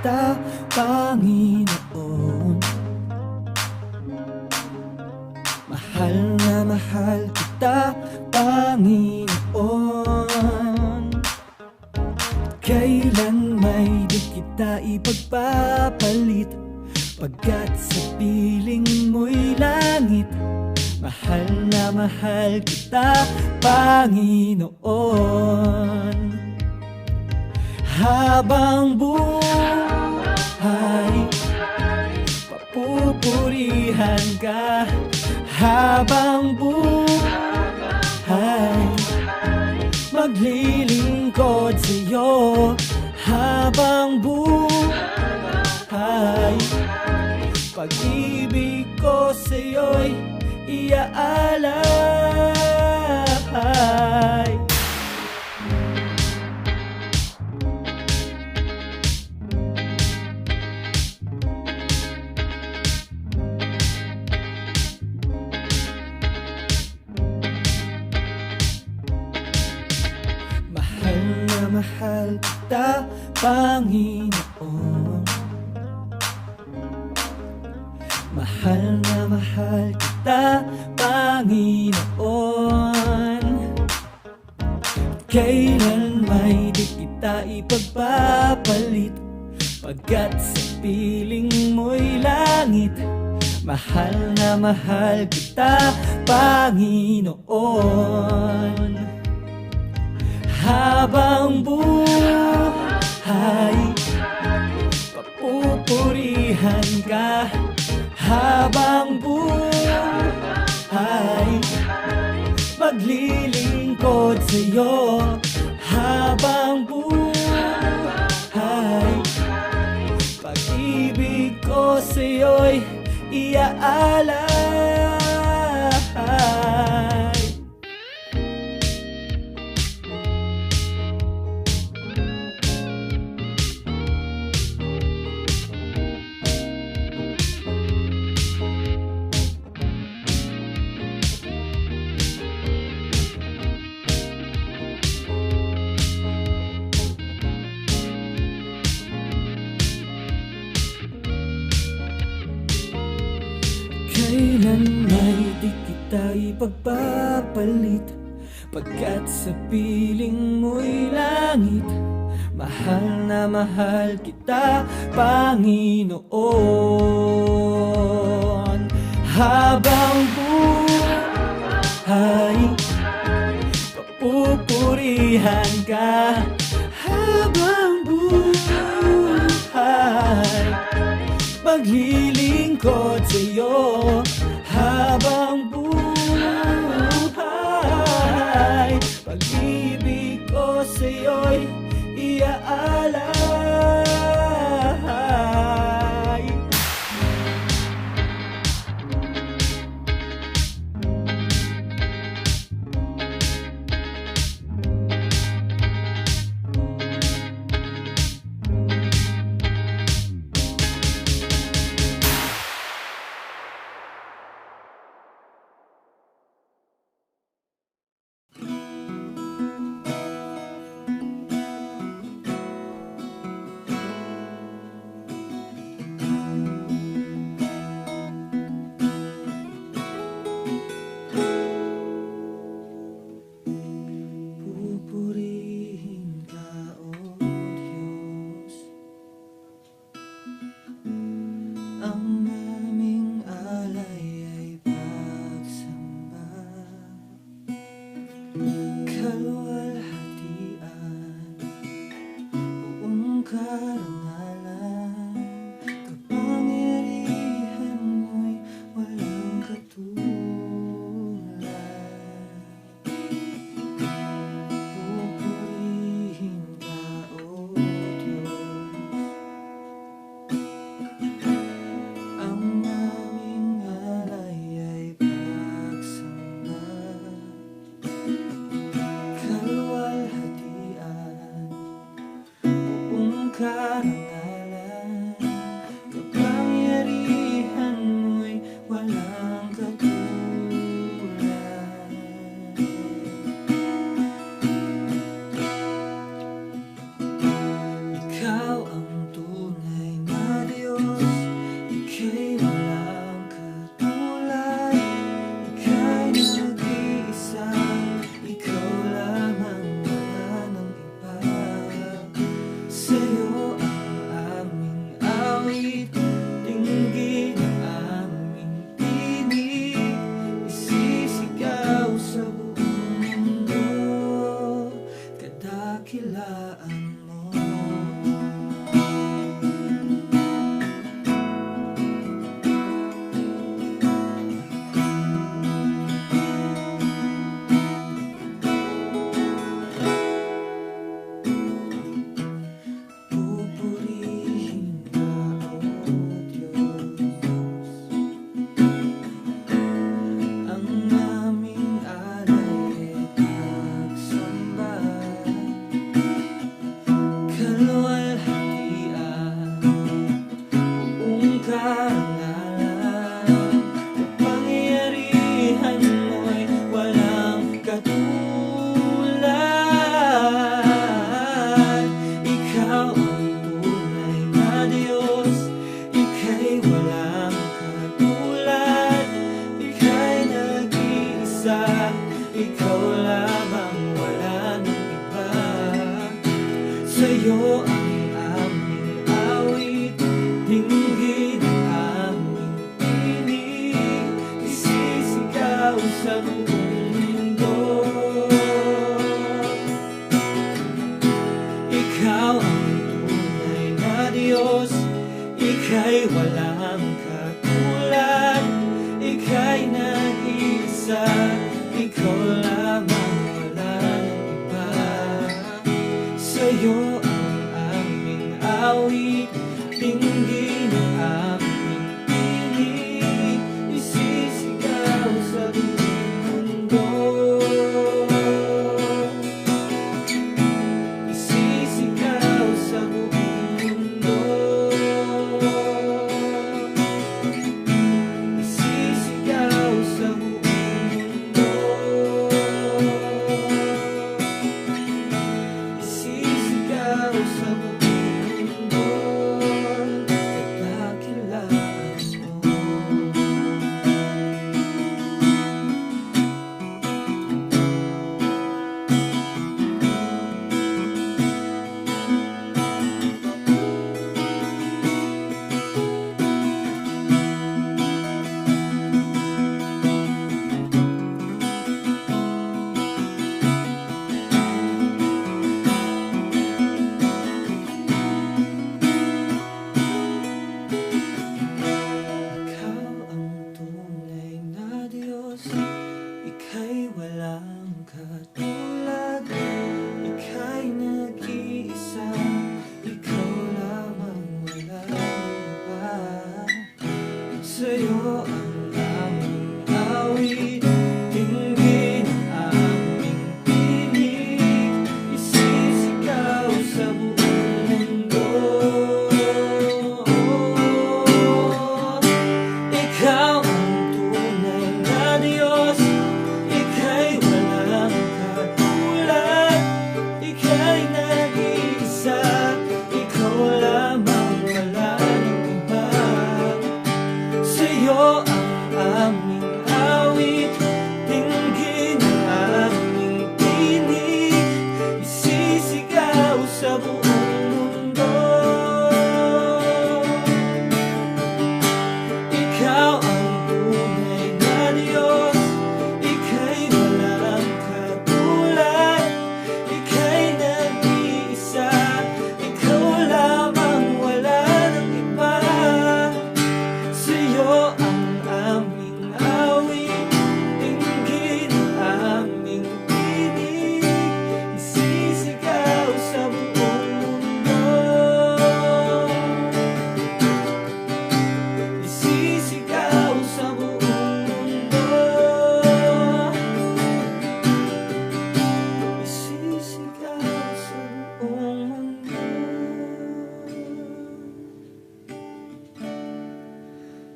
kita, Panginoon. Mahal na mahal kita, Panginoon. Kailan may di kita ipagpapalit, pagkat sa piling mo'y langit. Mahal na mahal kita, Panginoon. Habang buhay, papupurihan ka. Habang buhay, maglilingkod sa'yo. Habang buhay, pag-ibig ko sa'yo'y iaalay. Mahal na mahal kita, Panginoon. Mahal na mahal kita, Panginoon. Kailan may di kita ipagpapalit, pagkat sa piling mo'y langit. Mahal na mahal kita, Panginoon. Habang buhay, papupurihan ka. Habang buhay, maglilingkod sa'yo. Habang buhay, pag-ibig ko sa'yo'y iaalay. Kailan may di kita ipagpapalit, pagkat sa piling mo'y langit. Mahal na mahal kita, Panginoon. Habang buhay, papupurihan ka. Habang buhay, maglilingkod sa'yo. Habang buhay, pag-ibig ko sa'yo'y iaalay. karangalan, kapangyarihan mo'y walang katulad. Ikaw ang tunay Sa'yo ang aming awit, dinggin ang aming tinig, isisigaw sa buong mundo, kadakilaan mo. Pupurihin ka, O Diyos, ang aming alay at pagsamba, kaluwalhatian, buong karangalan, kapangyarihan mo'y walang katulad. Ikaw ang tunay na Diyos, ika'y walang katulad, ika'y nag-iisa, ikaw lamang, wala nang iba. Sa'yo ang aming awit, dinggin ang aming tinig, isisigaw sa buong mundo. Ikaw ang tunay na Diyos, ika'y walang katulad, ika'y nag-iisa, ikaw lamang, wala nang iba. Sa'yo ang aming awit, dinggin ang aming tinig, isisigaw sa buong mundo. Isisigaw sa buong mundo. Isisigaw sa buong mundo. Isisigaw sa buong mundo, kadakilaan mo. Ikaw ang tunay na Diyos, ika'y walang katulad, ika'y nag-iisa, ikaw lamang, wala nang iba. Sa'yo ang aming awit, dinggin ang aming tinig, isisigaw sa buong mundo. Ikaw ang tunay na Diyos, ika'y walang katulad, ika'y nag-iisa, ikaw lamang, wala nang iba. Sa'yo ang aming awit, dinggin ang aming tinig, isisigaw sa buong mundo. Ikaw ang tunay na Diyos, ika'y walang katulad, ika'y nag-iisa, ikaw lamang, wala nang iba. Sa'yo ang aming awit, dinggin ang aming tinig, isisigaw sa buong mundo. Isisigaw sa buong mundo. Isisigaw sa buong mundo,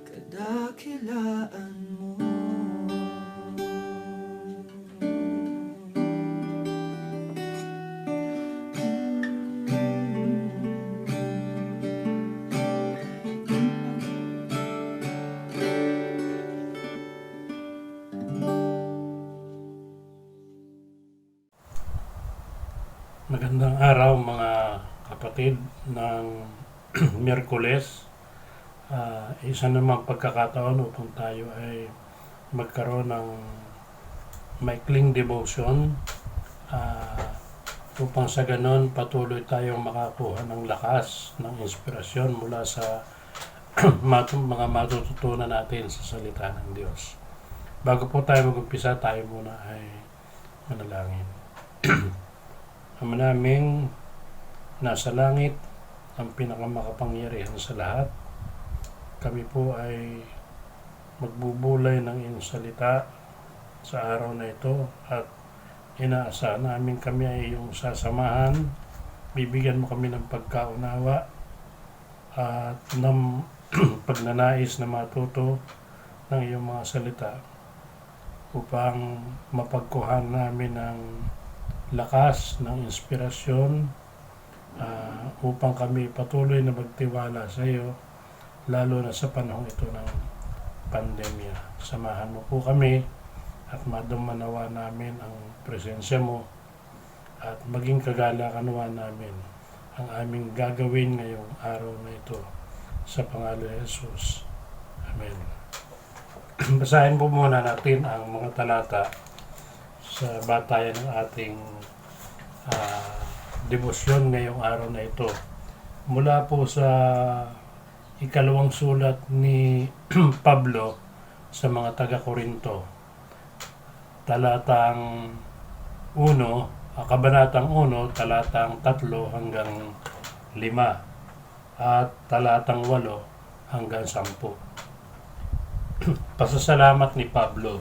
kadakilaan mo. Magandang araw mga kapatid ng Miyerkules, isa namang pagkakataon upang tayo ay magkaroon ng maikling devotion, upang sa ganon patuloy tayong makakuha ng lakas, ng inspirasyon mula sa mga matututunan natin sa salita ng Diyos. Bago po tayo mag-umpisa, tayo muna ay manalangin. Ama naming nasa langit, ang pinakamakapangyarihan sa lahat, kami po ay magbubulay ng iyong salita sa araw na ito at inaasahan namin kami ay iyong sasamahan, bibigyan mo kami ng pagkaunawa at ng pagnanais na matuto ng iyong mga salita upang mapagkuhan namin ng lakas, ng inspirasyon, upang kami patuloy na magtiwala sa iyo, lalo na sa panahon ito ng pandemya. Samahan mo po kami at madumanawa namin ang presensya mo at maging kagalakanuan namin ang aming gagawin ngayong araw na ito. Sa pangalan ni Jesus. Amen. Basahin po muna natin ang mga talata sa batayan ng ating debosyon ngayong araw na ito. Mula po sa ikalawang sulat ni Pablo sa mga taga-Korinto, talatang 1, kabanatang 1, talatang 3 hanggang 5, at talatang 8 hanggang 10. Pasasalamat ni Pablo.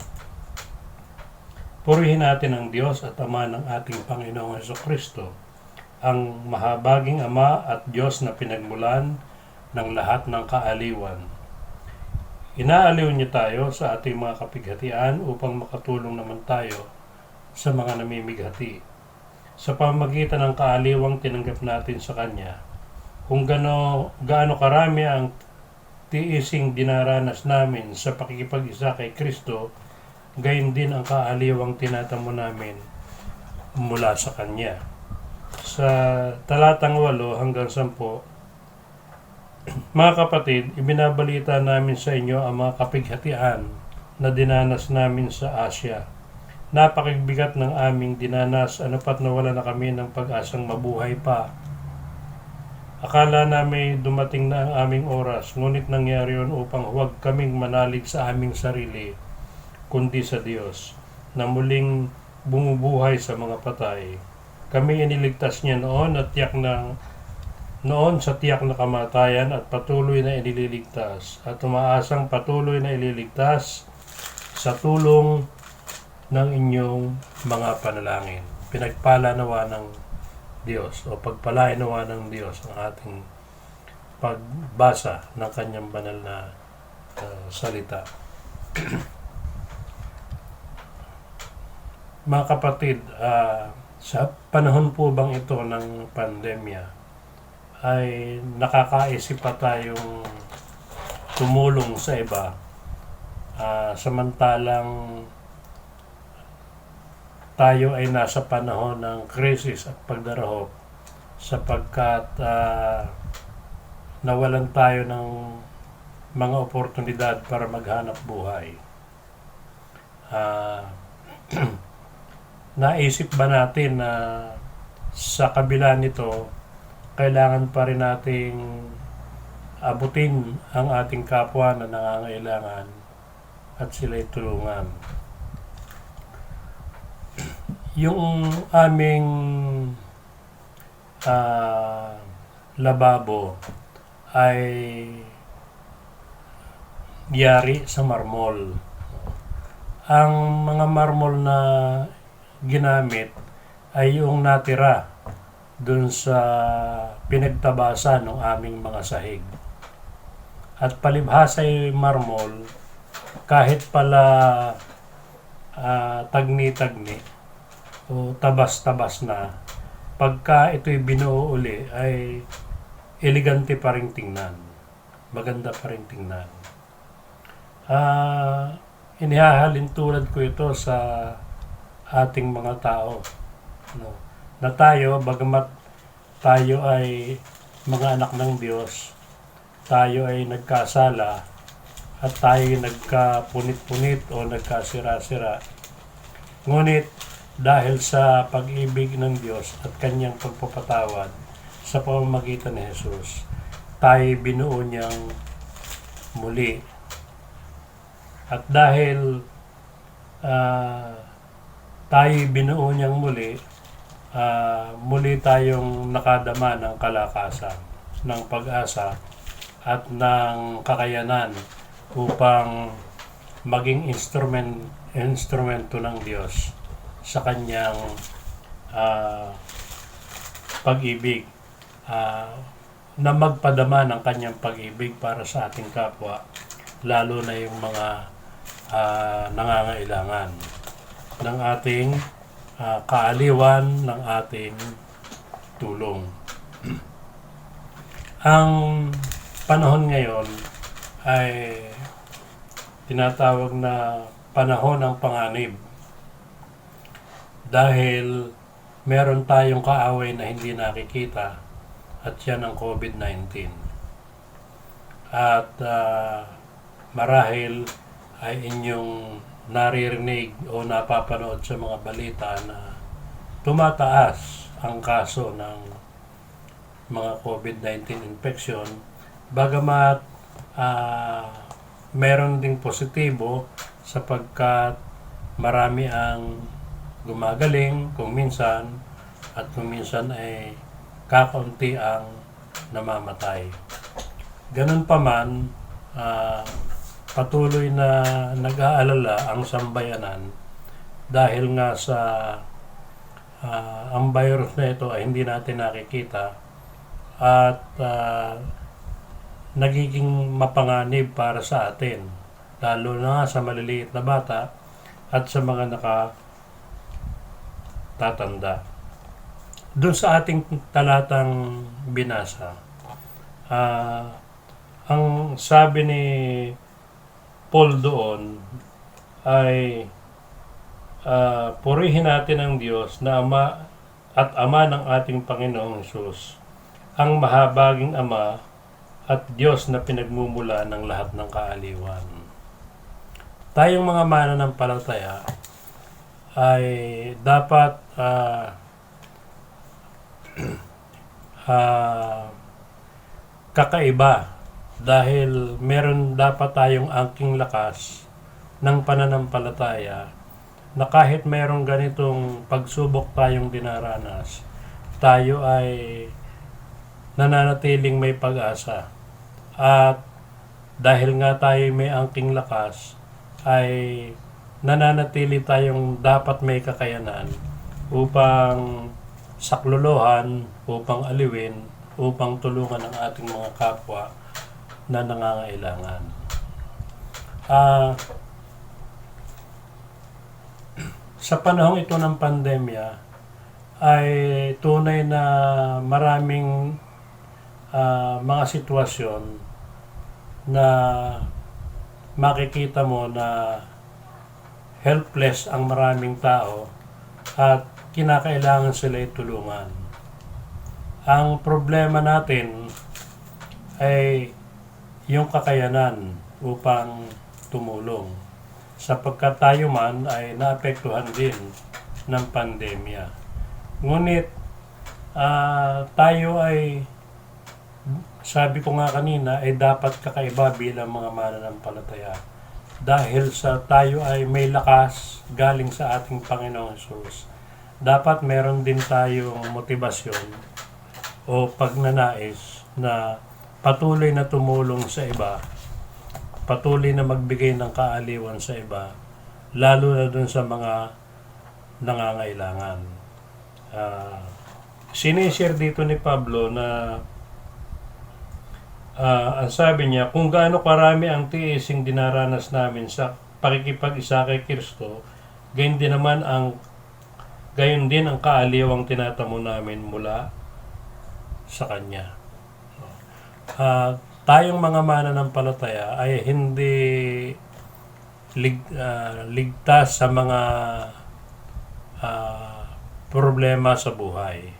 Purihin natin ang Diyos at Ama ng ating Panginoong Hesukristo, ang mahabaging Ama at Diyos na pinagmulan ng lahat ng kaaliwan. Inaaliw niya tayo sa ating mga kapighatian upang makatulong naman tayo sa mga namimighati. Sa pamagitan ng kaaliwang tinanggap natin sa Kanya, kung gaano karami ang tiising dinaranas namin sa pakikipag-isa kay Kristo, gayon din ang kaaliwang tinatamo namin mula sa Kanya. Sa talatang 8 hanggang 10, mga kapatid, ibinabalita namin sa inyo ang mga kapighatian na dinanas namin sa Asya. Napakagbigat ng aming dinanas, anupat nawala na kami ng pag-asang mabuhay pa. Akala namin dumating na ang aming oras, ngunit nangyari yun upang huwag kaming manalig sa aming sarili, kundi sa Diyos, na muling bumubuhay sa mga patay. Kami iniligtas niya noon sa tiyak na kamatayan at patuloy na iniligtas at umaasang patuloy na ililigtas sa tulong ng inyong mga panalangin. Pinagpala nawa ng Diyos o pagpalain nawa ng Diyos ang ating pagbasa ng kanyang banal na salita. Mga kapatid, sa panahon po bang ito ng pandemya ay nakakaisip pa tayong tumulong sa iba, samantalang tayo ay nasa panahon ng krisis at pagdarahop, sapagkat nawalan tayo ng mga oportunidad para maghanap buhay. Naisip ba natin na sa kabila nito, kailangan pa rin nating abutin ang ating kapwa na nangangailangan at sila'y tulungan? Yung aming lababo ay yari sa marmol. Ang mga marmol na ginamit ay yung natira dun sa pinagtabasan ng aming mga sahig. At palibhasay marmol, kahit pala tagni-tagni o tabas-tabas na, pagka ito'y binuo uli ay elegante pa rin tingnan, maganda pa rin tingnan. Inihahalin tulad ko ito sa ating mga tao, no? Na tayo, bagamat tayo ay mga anak ng Diyos, tayo ay nagkasala at tayo ay nagkapunit-punit o nagkasira-sira. Ngunit dahil sa pag-ibig ng Diyos at kanyang pagpapatawad sa pamamagitan ni Jesus, tayo binuo niyang muli. At dahil tayo binuo niyang muli, muli tayong nakadama ng kalakasan, ng pag-asa at ng kakayanan upang maging instrumento ng Diyos sa kanyang pag-ibig, na magpadama ng kanyang pag-ibig para sa ating kapwa, lalo na yung mga nangangailangan ng ating kaaliwan, ng ating tulong. Ang panahon ngayon ay tinatawag na panahon ng panganib dahil meron tayong kaaway na hindi nakikita at yan ang COVID-19. At marahil ay inyong naririnig o napapanood sa mga balita na tumataas ang kaso ng mga COVID-19 infection, bagamat meron ding positibo sapagkat marami ang gumagaling kung minsan at kung minsan ay kakaunti ang namamatay. Ganun pa man, patuloy na nag-aalala ang sambayanan dahil nga sa ang virus na ito ay hindi natin nakikita at nagiging mapanganib para sa atin, lalo na sa maliliit na bata at sa mga nakatatanda. Doon sa ating talatang binasa, ang sabi ni Paul doon ay purihin natin ang Diyos na Ama at Ama ng ating Panginoong Hesus, ang mahabaging Ama at Diyos na pinagmumula ng lahat ng kaaliwan. Tayong mga mananampalataya ay dapat kakaiba dahil meron dapat tayong angking lakas ng pananampalataya na kahit mayroong ganitong pagsubok tayong dinaranas, tayo ay nananatiling may pag-asa. At dahil nga tayo may angking lakas, ay nananatili tayong dapat may kakayanan upang saklolohan, upang aliwin, upang tulungan ang ating mga kapwa na nangangailangan. Sa panahong ito ng pandemya ay tunay na maraming mga sitwasyon na makikita mo na helpless ang maraming tao at kinakailangan sila itulungan. Ang problema natin ay yung kakayanan upang tumulong, sapagkat tayo man ay naapektuhan din ng pandemya. Ngunit tayo ay, sabi ko nga kanina, ay dapat kakaiba bilang mga mananampalataya. Dahil sa tayo ay may lakas galing sa ating Panginoong Hesus, dapat meron din tayong motibasyon o pagnanais na patuloy na tumulong sa iba, patuloy na magbigay ng kaaliwan sa iba, lalo na dun sa mga nangangailangan. Sinishare dito ni Pablo na ang sabi niya, kung gaano karami ang tiising dinaranas namin sa pakikipag-isa kay Kristo, gayon din ang kaaliwang tinatamo namin mula sa Kanya. Tayong mga mananampalataya ay hindi ligtas sa mga problema sa buhay.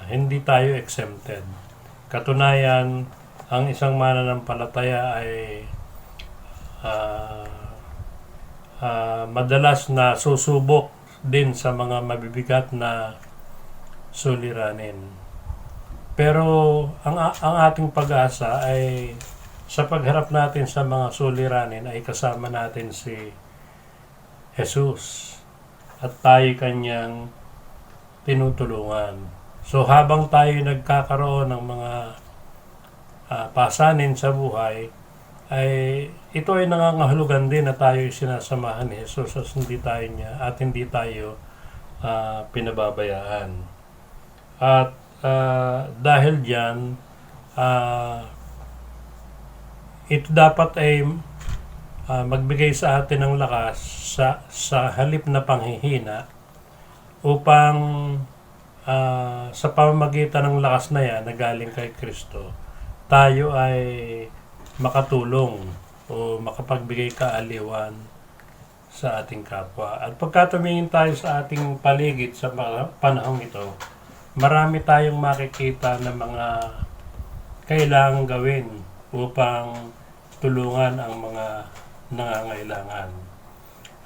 hindi tayo exempted. Katunayan, ang isang mananampalataya ay ah, madalas na susubok din sa mga mabibigat na suliranin. Pero ang ating pag-asa ay sa pagharap natin sa mga suliranin ay kasama natin si Jesus at tayo kanyang tinutulungan. So habang tayo nagkakaroon ng mga pasanin sa buhay, ay ito ay nangangahulugan din na tayo sinasamahan ni Jesus at hindi tayo pinababayaan. At dahil diyan, ito dapat ay magbigay sa atin ng lakas sa halip na panghihina upang sa pamamagitan ng lakas na yan na galing kay Kristo, tayo ay makatulong o makapagbigay kaaliwan sa ating kapwa. At pagka tumingin tayo sa ating paligid sa panahong ito, marami tayong makikita na mga kailangang gawin upang tulungan ang mga nangangailangan.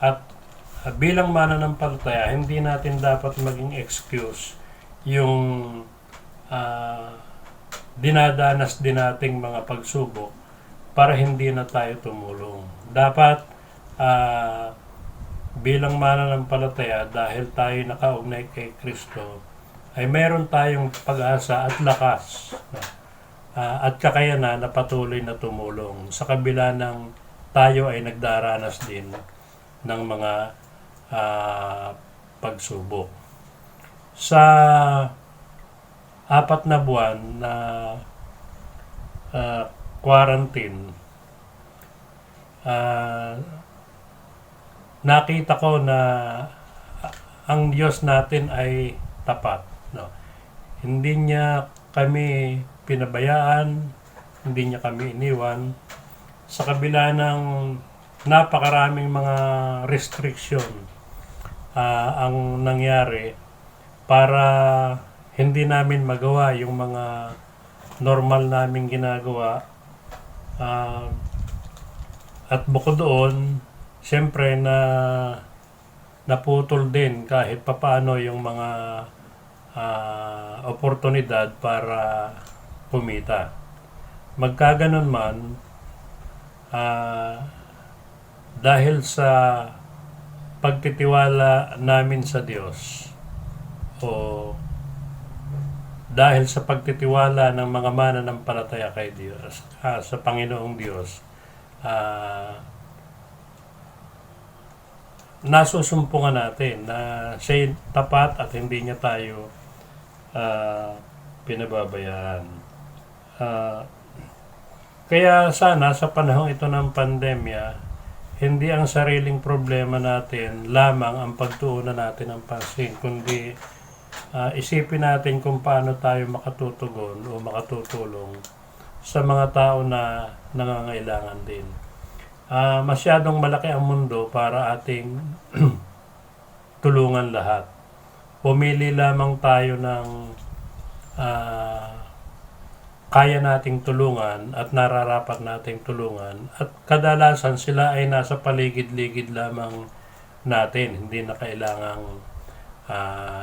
At bilang mananampalataya, hindi natin dapat maging excuse yung dinadanas din nating mga pagsubok para hindi na tayo tumulong. Dapat bilang mananampalataya, dahil tayo nakaugnay kay Kristo, ay meron tayong pag-asa at lakas at kakayanan na patuloy na tumulong sa kabila ng tayo ay nagdaranas din ng mga pagsubok. Sa 4 na buwan na quarantine, nakita ko na ang Diyos natin ay tapat. No? Hindi niya kami pinabayaan, hindi niya kami iniwan. Sa kabila ng napakaraming mga restriction ang nangyari para hindi namin magawa yung mga normal naming ginagawa. At bukod doon, siyempre na naputol din kahit papaano yung mga oportunidad para kumita. Magkaganon man, dahil sa pagtitiwala namin sa Diyos o dahil sa pagtitiwala ng mga mananampalataya kay Diyos, sa Panginoong Diyos, nasusumpungan natin na siya tapat at hindi niya tayo pinababayaan. Kaya sana sa panahong ito ng pandemya, hindi ang sariling problema natin lamang ang pagtuunan natin ng pansin, kundi isipin natin kung paano tayo makatutugon o makatutulong sa mga tao na nangangailangan din. Masyadong malaki ang mundo para ating tulungan lahat. Pumili lamang tayo ng kaya nating tulungan at nararapat nating tulungan, at kadalasan sila ay nasa paligid-ligid lamang natin, hindi na kailangang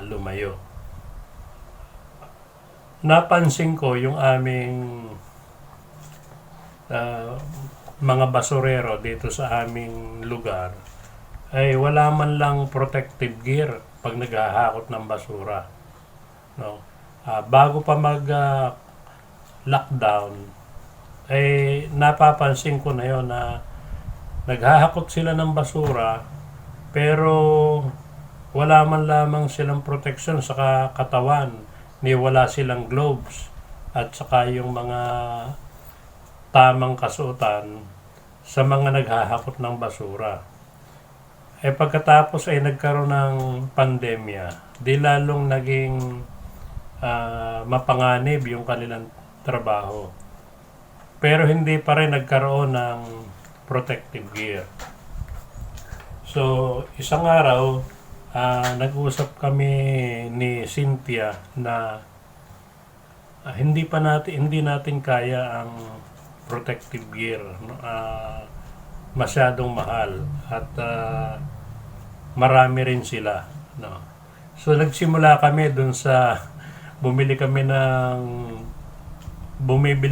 lumayo. Napansin ko yung aming mga basurero dito sa aming lugar ay wala man lang protective gear pag naghahakot ng basura. No? Bago pa lockdown, ay napapansin ko na yon na naghahakot sila ng basura pero wala man lamang silang protection sa katawan, ni wala silang gloves at saka yung mga tamang kasuotan sa mga naghahakot ng basura. Pagkatapos ay nagkaroon ng pandemya, di lalong naging mapanganib yung kanilang trabaho. Pero hindi pa rin nagkaroon ng protective gear. So, isang araw nag-usap kami ni Cynthia na hindi natin kaya ang protective gear, no? Masyadong mahal at marami rin sila, no? So nagsimula kami dun sa bumibili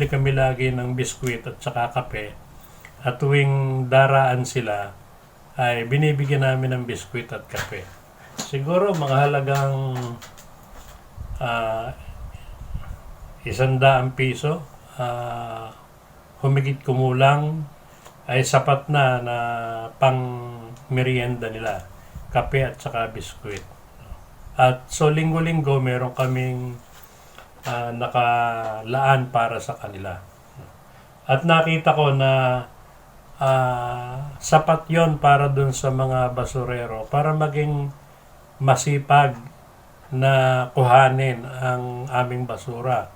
kami lagi ng biskwit at saka kape, at tuwing daraan sila ay binibigyan namin ng biskwit at kape. Siguro mga halagang ah, 100 piso, humigit kumulang, ay sapat na pang merienda nila, kape at saka biskwit. At so linggo-linggo meron kaming nakalaan para sa kanila. At nakita ko na sapat yon para dun sa mga basurero para maging masipag na kuhanin ang aming basura.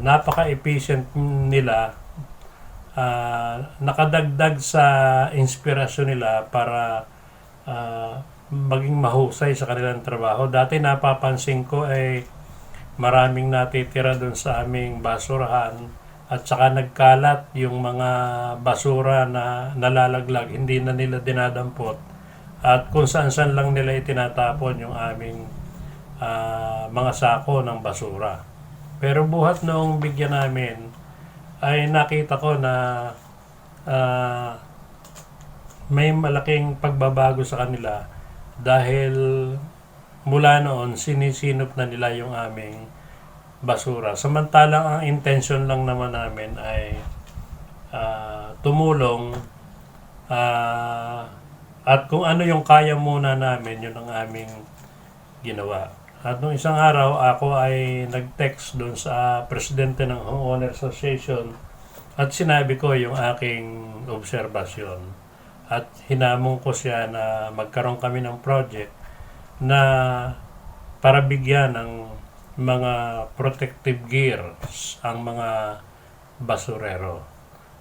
Napaka-efficient nila, nakadagdag sa inspirasyon nila para maging mahusay sa kanilang trabaho. Dati napapansin ko ay maraming natitira dun sa aming basurahan at saka nagkalat yung mga basura na nalalaglag, hindi na nila dinadampot at kung saan-saan lang nila itinatapon yung aming mga sako ng basura. Pero buhat noong bigyan namin ay nakita ko na may malaking pagbabago sa kanila dahil mula noon sinisinop na nila yung aming basura. Samantalang ang intention lang naman namin ay tumulong, at kung ano yung kaya muna namin, yun ang aming ginawa. At nung isang araw, ako ay nag-text doon sa presidente ng Homeowner Association at sinabi ko yung aking obserbasyon. At hinamon ko siya na magkaroon kami ng project na para bigyan ng mga protective gears ang mga basurero.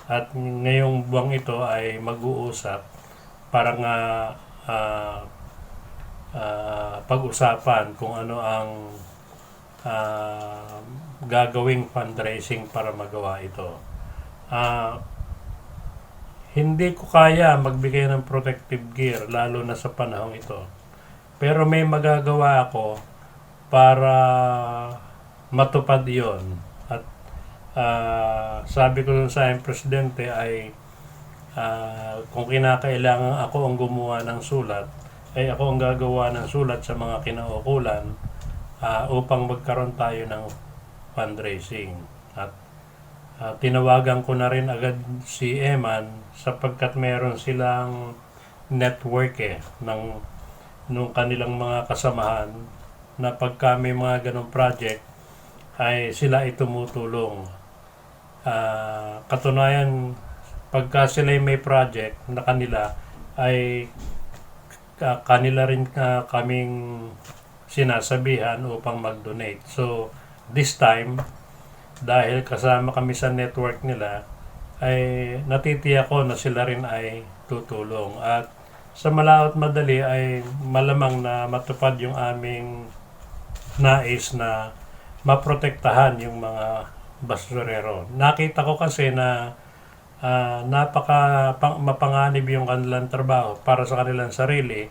At ngayong buwang ito ay mag-uusap para nga pag-usapan kung ano ang gagawing fundraising para magawa ito. Hindi ko kaya magbigay ng protective gear lalo na sa panahong ito. Pero may magagawa ako para matupad yon. At sabi ko dun sa aking presidente ay kung kinakailangan ako ang gumawa ng sulat, ay ako ang gagawa ng sulat sa mga kinaukulan upang magkaroon tayo ng fundraising. At tinawagan ko na rin agad si Eman sapagkat meron silang network nung kanilang mga kasamahan na pagka may mga ganong project ay sila ay tumutulong. Katunayan, pagka sila may project na kanila ay kanila rin kaming sinasabihan upang mag-donate. So this time, dahil kasama kami sa network nila, ay natitiyak ko na sila rin ay tutulong. At sa malaot madali ay malamang na matupad yung aming nais na maprotektahan yung mga basurero. Nakita ko kasi na mapanganib yung kanilang trabaho para sa kanilang sarili.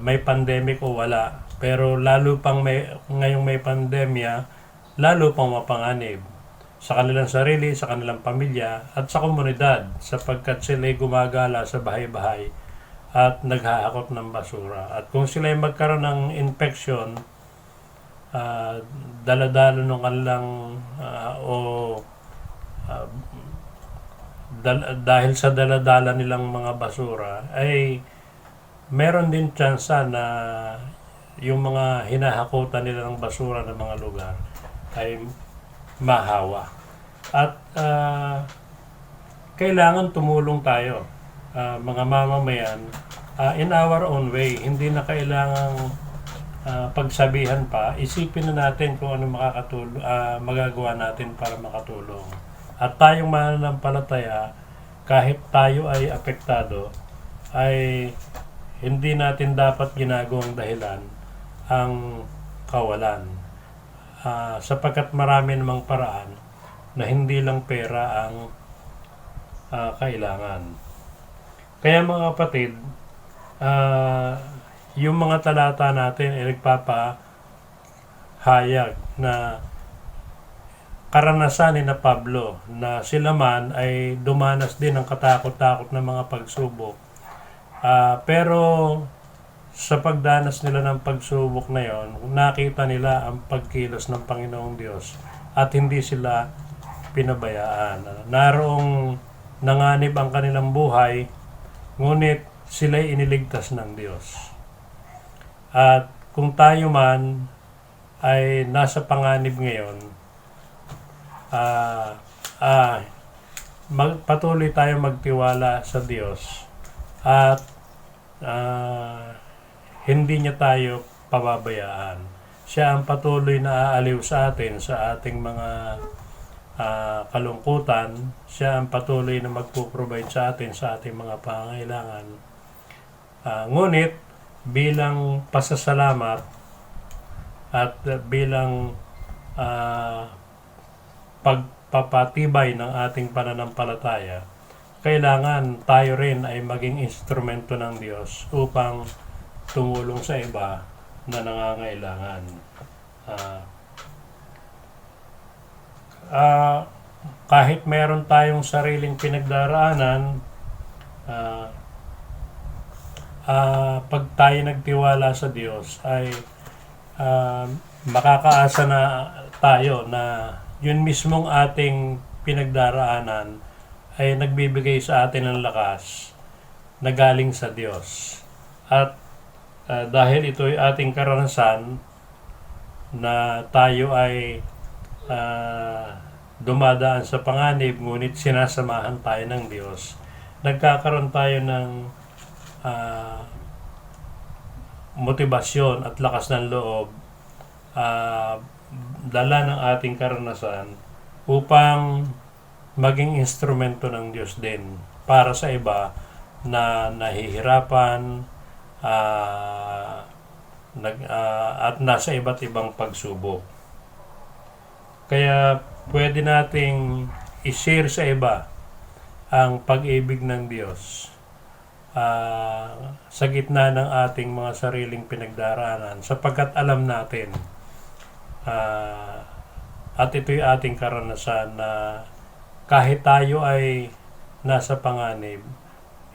May pandemic o wala. Pero lalo pang ngayong may pandemya, lalo pang mapanganib sa kanilang sarili, sa kanilang pamilya, at sa komunidad sapagkat sila'y gumagala sa bahay-bahay at naghahakot ng basura. At kung sila'y magkaroon ng infection, dala-dala ng kanilang dahil sa dala-dala nilang mga basura, ay meron din tsansa na yung mga hinahakutan nila ng basura ng mga lugar ay mahawa. At kailangan tumulong tayo, mga mamamayan, in our own way. Hindi na kailangang pagsabihan pa. Isipin na natin kung ano magagawa natin para makatulong. At tayong mananampalataya, kahit tayo ay apektado, ay hindi natin dapat ginagawang dahilan ang kawalan. Sapagkat marami namang paraan na hindi lang pera ang kailangan. Kaya mga kapatid, yung mga talata natin ay nagpapahayag na karanasan ni na Pablo na sila man ay dumanas din ng katakot-takot na mga pagsubok. Pero sa pagdanas nila ng pagsubok na yon, nakita nila ang pagkilos ng Panginoong Diyos at hindi sila pinabayaan. Narong nanganib ang kanilang buhay, ngunit sila'y iniligtas ng Diyos. At kung tayo man ay nasa panganib ngayon, patuloy tayo magtiwala sa Diyos at hindi niya tayo pababayaan. Siya ang patuloy na aaliw sa atin sa ating mga kalungkutan. Siya ang patuloy na magpo-provide sa atin sa ating mga pangangailangan. Ngunit bilang pasasalamat at bilang pagpapatibay ng ating pananampalataya, kailangan tayo rin ay maging instrumento ng Diyos upang tumulong sa iba na nangangailangan. Kahit meron tayong sariling pinagdaraanan, pag tayo nagtiwala sa Diyos ay makakaasa na tayo na yun mismong ating pinagdaraanan ay nagbibigay sa atin ng lakas na galing sa Diyos. At dahil ito ay ating karanasan na tayo ay dumadaan sa panganib ngunit sinasamahan tayo ng Diyos, nagkakaroon tayo ng motibasyon at lakas ng loob, dala ng ating karanasan upang maging instrumento ng Diyos din para sa iba na nahihirapan at nasa iba't ibang pagsubok. Kaya pwede nating i-share sa iba ang pag-ibig ng Diyos sa gitna ng ating mga sariling pinagdaraanan, sapagkat alam natin at ito'y ating karanasan na kahit tayo ay nasa panganib,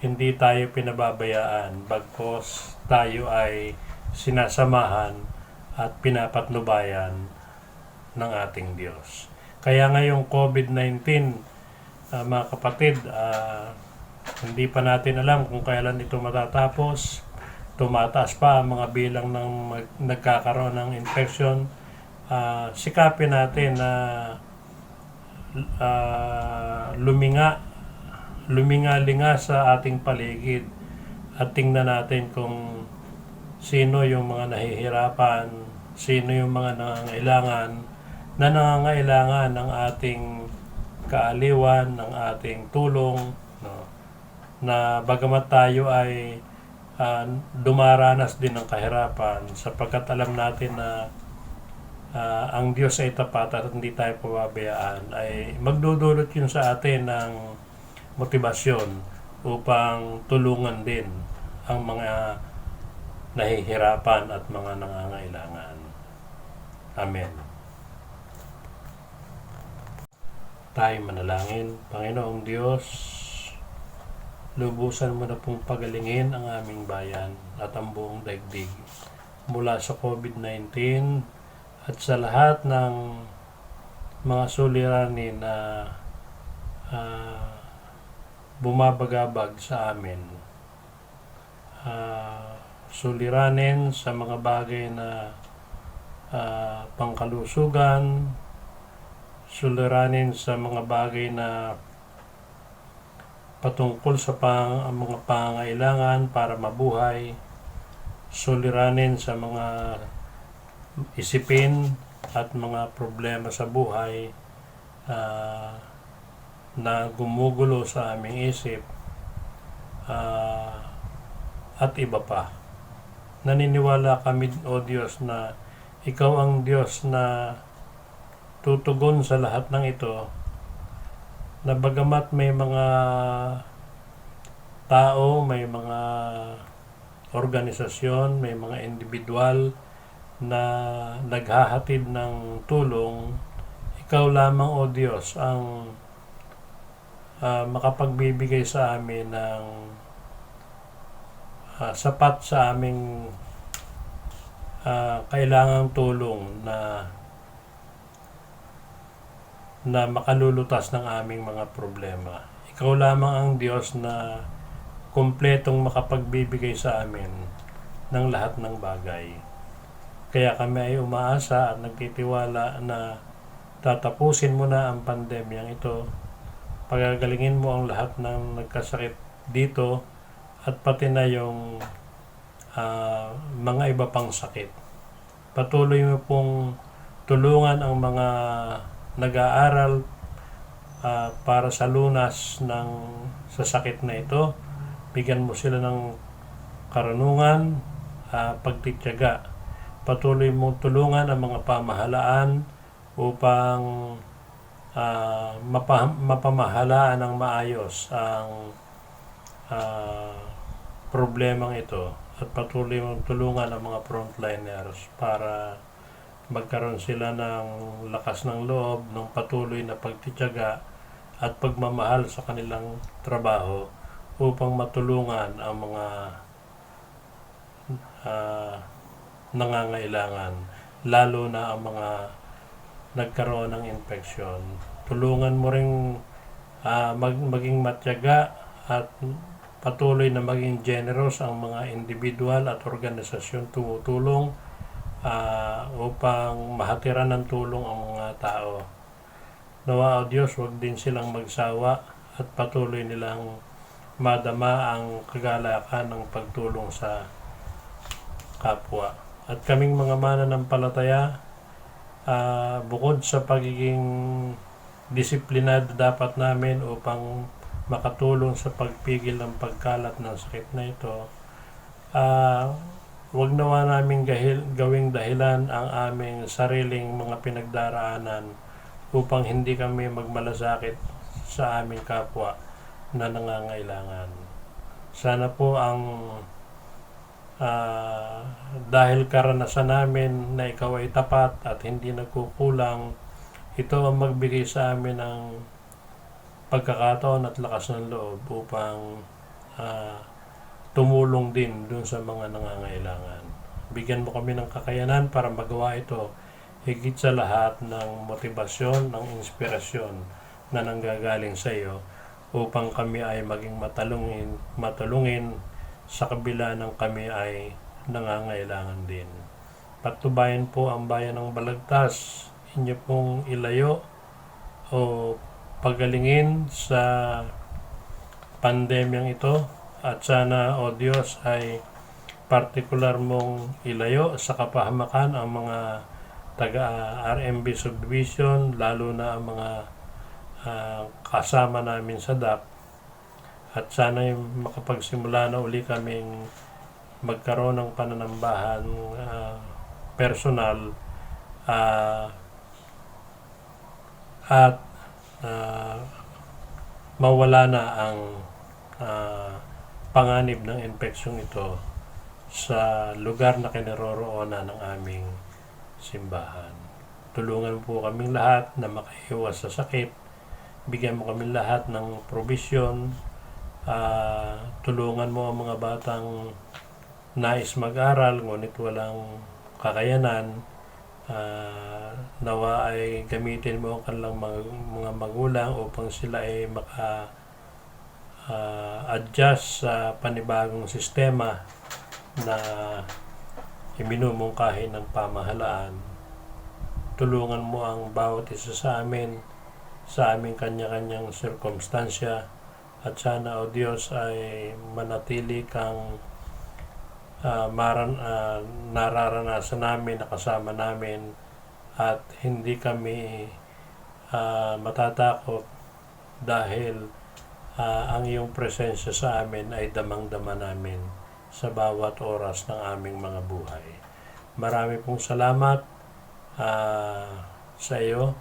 hindi tayo pinababayaan, bagkus tayo ay sinasamahan at pinapatnubayan ng ating Diyos. Kaya ngayong COVID-19, mga kapatid, hindi pa natin alam kung kailan ito matatapos. Tumataas pa ang mga bilang ng nagkakaroon ng infection. Sikapin natin na luminga-linga sa ating paligid at tingnan natin kung sino yung mga nahihirapan, sino yung mga nangangailangan ng ating kaaliwan, ng ating tulong, no? Na bagamat tayo ay dumaranas din ng kahirapan, sapagkat alam natin na ang Diyos ay tapat at hindi tayo pababayaan, ay magdudulot yun sa atin ng motibasyon upang tulungan din ang mga nahihirapan at mga nangangailangan. Amen. Tayo manalangin. Panginoong Diyos, lubusan mo na pong pagalingin ang aming bayan at ang buong daigdig mula sa COVID-19 at sa lahat ng mga suliranin na bumabagabag sa amin. Suliranin sa mga bagay na pangkalusugan, suliranin sa mga bagay na patungkol sa mga pangangailangan para mabuhay, suliranin sa mga isipin at mga problema sa buhay na gumugulo sa aming isip, at iba pa. Naniniwala kami, O Diyos, na Ikaw ang Diyos na tutugon sa lahat ng ito, na bagamat may mga tao, may mga organisasyon, may mga individual na naghahatid ng tulong, Ikaw lamang, O Diyos, ang makapagbibigay sa amin ng sapat sa aming kailangang tulong na makalulutas ng aming mga problema. Ikaw lamang ang Diyos na kumpletong makapagbibigay sa amin ng lahat ng bagay. Kaya kami ay umaasa at nagtitiwala na tatapusin mo na ang pandemyang ito, pagagalingin mo ang lahat ng nagkasakit dito, at pati na yung mga iba pang sakit. Patuloy mo pong tulungan ang mga nag-aaral para sa lunas sa sakit na ito. Bigyan mo sila ng karunungan, pagtitiyaga. Patuloy mong tulungan ang mga pamahalaan upang mapamahalaan ng maayos ang problemang ito, at patuloy mong tulungan ang mga frontliners para magkaroon sila ng lakas ng loob, ng patuloy na pagtitiyaga at pagmamahal sa kanilang trabaho upang matulungan ang mga nangangailangan, lalo na ang mga nagkaroon ng infeksyon. Tulungan mo ring maging matyaga at patuloy na maging generous ang mga individual at organisasyon tumutulong upang mahatiran ng tulong ang mga tao. Nawa, O Diyos, huwag din silang magsawa at patuloy nilang madama ang kagalakan ng pagtulong sa kapwa. At kaming mga mananampalataya, bukod sa pagiging disiplinado dapat namin upang makatulong sa pagpigil ng pagkalat ng sakit na ito, huwag nawa namin gawing dahilan ang aming sariling mga pinagdaraanan upang hindi kami magmalasakit sa aming kapwa na nangangailangan. Sana po ang dahil karanasan namin na Ikaw ay tapat at hindi nagkukulang, ito ang magbigay sa amin ng pagkakataon at lakas ng loob upang tumulong din dun sa mga nangangailangan. Bigyan mo kami ng kakayanan para magawa ito, higit sa lahat ng motibasyon, ng inspirasyon na nanggagaling sa iyo, upang kami ay maging matulungin sa kabila ng kami ay nangangailangan din. Patnubayan po ang bayan ng Balagtas, inyo pong ilayo o pagalingin sa pandemyang ito, at sana, O Diyos, ay partikular mong ilayo sa kapahamakan ang mga taga-RMB Subdivision, lalo na ang mga kasama namin sa DAP, at sana makapagsimula na uli kaming magkaroon ng pananambahan personal at mawala na ang panganib ng infeksyong ito sa lugar na kinaroroonan ng aming simbahan. Tulungan po kaming lahat na makaiwas sa sakit. Bigyan mo kaming lahat ng provision. Tulungan mo ang mga batang nais mag-aral ngunit walang kakayanan. Nawa ay gamitin mo ang kanilang mga magulang upang sila ay adjust sa panibagong sistema na iminumungkahi ng pamahalaan. Tulungan mo ang bawat isa sa amin sa aming kanya-kanyang sirkumstansya, at sana, O Diyos, ay manatili kang nararanasan namin, nakasama namin, at hindi kami matatakot dahil ang iyong presensya sa amin ay damang-dama namin. sa bawat oras ng aming mga buhay. Marami pong salamat sa iyo,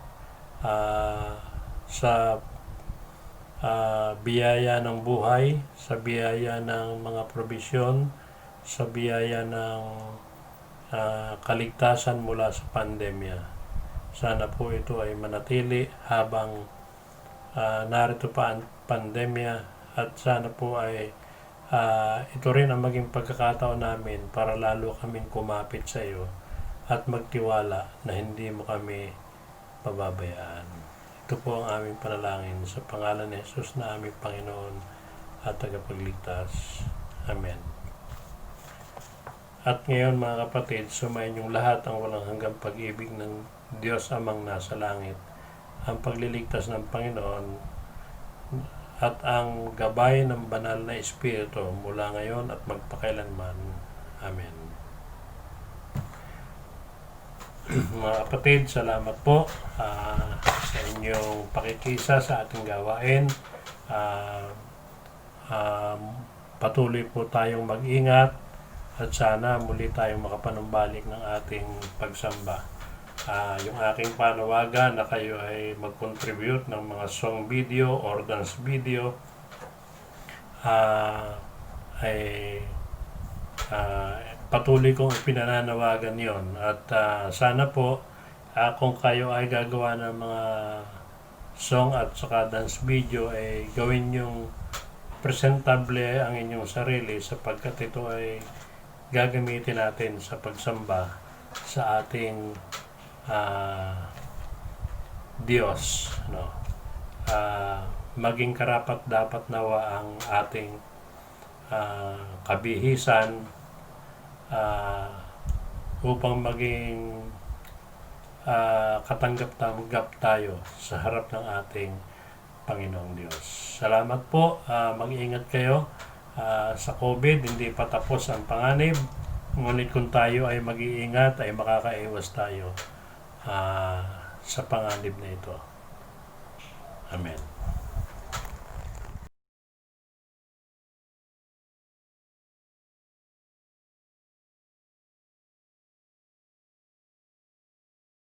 sa biyaya ng buhay, sa biyaya ng mga probisyon, sa biyaya ng kaligtasan mula sa pandemya. Sana po ito ay manatili habang narito pa ang pandemya, at sana po ay ito rin ang maging pagkakataon namin para lalo kaming kumapit sa iyo at magtiwala na hindi mo kami pababayaan. Ito po ang aming panalangin sa pangalan ni Jesus na aming Panginoon at tagapagligtas. Amen. At ngayon mga kapatid, sumayin yung lahat ang walang hanggang pag-ibig ng Diyos Amang nasa langit, ang pagliligtas ng Panginoon, at ang gabay ng banal na Espiritu mula ngayon at magpakailanman. Amen. Mga kapatid, salamat po sa inyong pakikisa sa ating gawain. Patuloy po tayong mag-ingat at sana muli tayong makapanumbalik ng ating pagsamba. Yung aking panawagan na kayo ay mag-contribute ng mga song video or dance video ay patuloy kong pinananawagan yon. At sana po kung kayo ay gagawa ng mga song at saka dance video ay gawin yung presentable ang inyong sarili, sapagkat ito ay gagamitin natin sa pagsamba sa ating Diyos, no? Maging karapat dapat nawa ang ating kabihisan upang maging katanggap-tanggap tayo sa harap ng ating Panginoong Diyos. Salamat po. Mag-ingat kayo sa COVID. Hindi pa tapos ang panganib, ngunit kung tayo ay mag-iingat ay makakaiwas tayo sa panganib na ito. Amen.